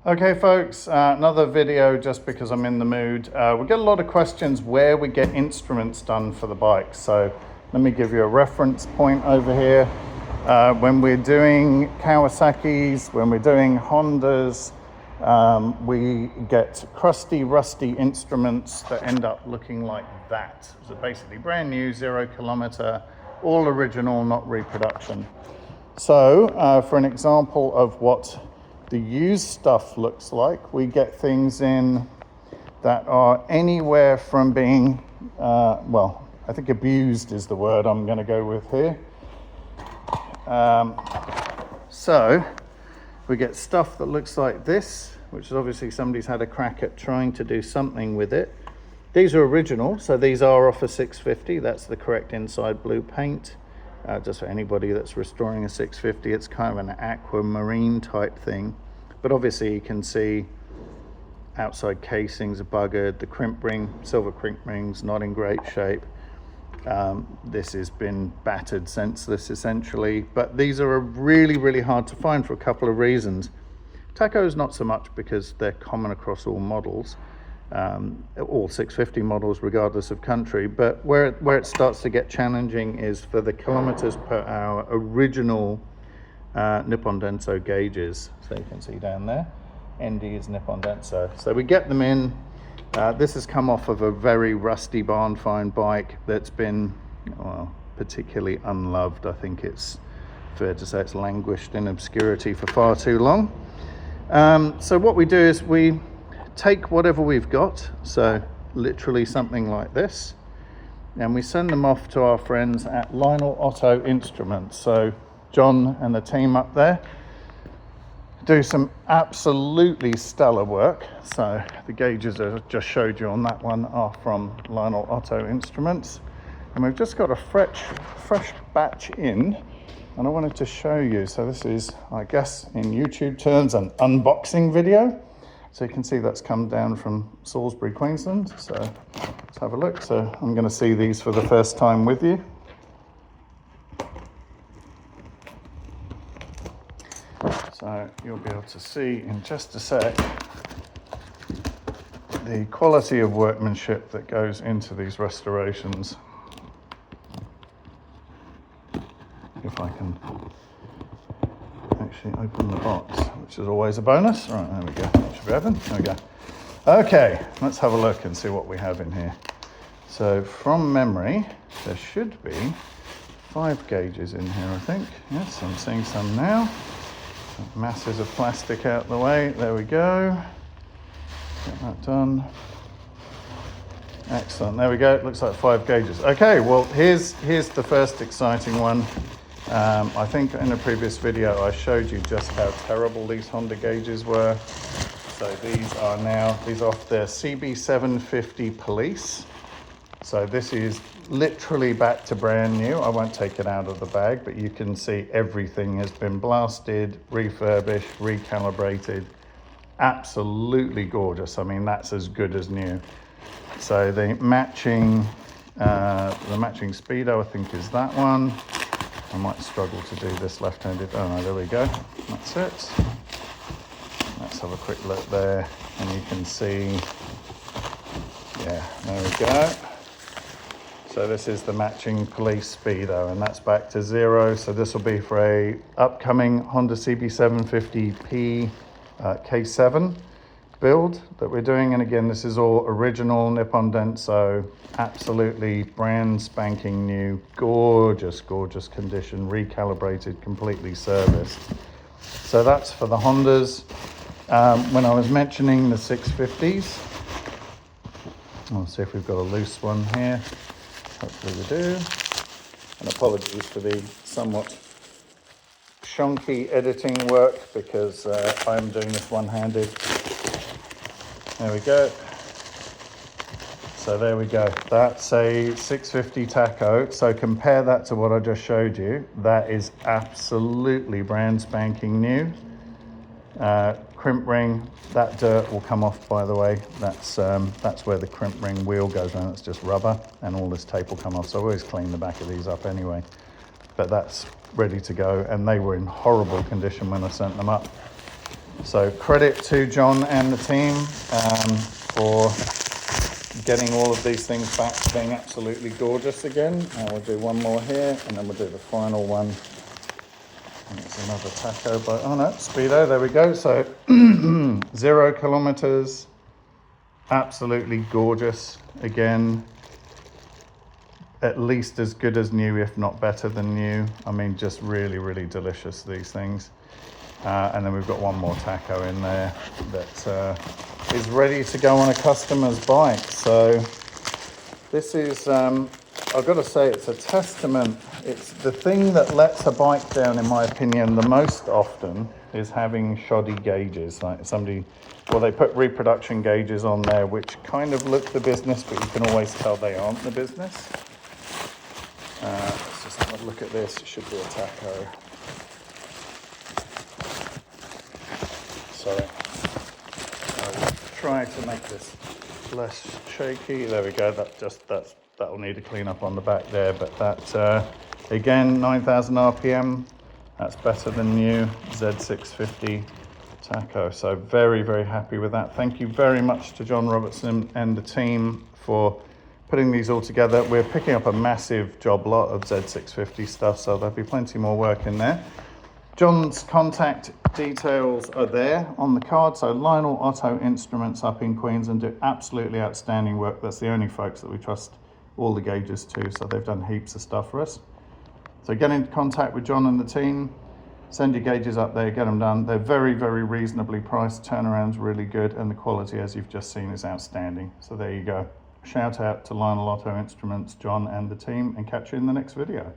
Okay folks, another video just because I'm in the mood. We get a lot of questions where we get instruments done for the bike. So let me give you a reference point over here. When we're doing Kawasaki's, when we're doing Hondas, we get crusty, rusty instruments that end up looking like that. So basically brand new, 0 kilometer, all original, not reproduction. So for an example of what the used stuff looks like, we get things in that are anywhere from being, well, I think abused is the word I'm going to go with here. So we get stuff that looks like this, which is obviously somebody's had a crack at trying to do something with it. These are original, so these are off a 650. That's the correct inside blue paint. Just for anybody that's restoring a 650, it's kind of an aquamarine type thing. But obviously you can see outside casings are buggered, the crimp ring, silver crimp ring's not in great shape. This has been battered senseless essentially, but these are really, really hard to find for a couple of reasons. Tacos not so much because they're common across all models, all 650 models regardless of country, but where it starts to get challenging is for the kilometers per hour original Nippon Denso gauges. So you can see down there, ND is Nippon Denso. So we get them in. This has come off of a very rusty barn find bike that's been, well, particularly unloved. I think it's fair to say it's languished in obscurity for far too long. So what we do is we take whatever we've got, so literally something like this, and we send them off to our friends at Lionel Otto Instruments. So John and the team up there do some absolutely stellar work. So the gauges I just showed you on that one are from Lionel Otto Instruments, and we've just got a fresh batch in, and I wanted to show you. So this is, I guess in YouTube terms, an unboxing video. So you can see that's come down from Salisbury, Queensland. So let's have a look. So I'm going to see these for the first time with you. So you'll be able to see in just a sec the quality of workmanship that goes into these restorations. If I can actually open the box, which is always a bonus. Right, there we go. That should be open. There we go. Okay, let's have a look and see what we have in here. So from memory, there should be 5 gauges in here, I think. Yes, I'm seeing some now. Masses of plastic out the way. There we go. Get that done. Excellent. There we go. It looks like 5 gauges. Okay, well, here's the first exciting one. I think in a previous video I showed you just how terrible these Honda gauges were. So these are off their CB750 Police. So this is literally back to brand new. I won't take it out of the bag, but you can see everything has been blasted, refurbished, recalibrated. Absolutely gorgeous. I mean, that's as good as new. So the matching Speedo, I think, is that one. I might struggle to do this left-handed. Oh no, there we go. That's it. Let's have a quick look there, and you can see, yeah, there we go. So this is the matching Police Speedo, and that's back to 0. So this will be for a upcoming Honda CB750P K7 build that we're doing. And again, this is all original Nippon Denso, absolutely brand spanking new, gorgeous, gorgeous condition, recalibrated, completely serviced. So that's for the Hondas. When I was mentioning the 650s, I'll see if we've got a loose one here. Hopefully we do. And apologies for the somewhat shonky editing work because I'm doing this one-handed. There we go. So there we go. That's a 650 taco. So compare that to what I just showed you. That is absolutely brand spanking new. Crimp ring, that dirt will come off, by the way. That's where the crimp ring wheel goes around. It's just rubber, and all this tape will come off. So I always clean the back of these up anyway. But that's ready to go, and they were in horrible condition when I sent them up. So credit to John and the team for getting all of these things back to being absolutely gorgeous again. And we'll do one more here, and then we'll do the final one. And it's another taco, but oh no, Speedo, there we go. So 0 kilometers, absolutely gorgeous again. At least as good as new, if not better than new. I mean, just really, really delicious, these things. And then we've got one more taco in there that is ready to go on a customer's bike. So this is, I've got to say, it's a testament. It's the thing that lets a bike down, in my opinion, the most often is having shoddy gauges. Like somebody, well, they put reproduction gauges on there, which kind of look the business, but you can always tell they aren't the business. Let's just have a look at this. It should be a taco. Sorry. I'll try to make this less shaky. There we go. That'll need a clean up on the back there. But that again, 9,000 RPM. That's better than new Z650 taco. So very, very happy with that. Thank you very much to John Robertson and the team for putting these all together. We're picking up a massive job lot of Z650 stuff, so there'll be plenty more work in there. John's contact details are there on the card. So Lionel Otto Instruments up in Queens, and do absolutely outstanding work. That's the only folks that we trust all the gauges to, so they've done heaps of stuff for us. So get in contact with John and the team, send your gauges up there, get them done. They're very, very reasonably priced, turnaround's really good, and the quality, as you've just seen, is outstanding. So there you go. Shout out to Lionel Otto Instruments, John and the team, and catch you in the next video.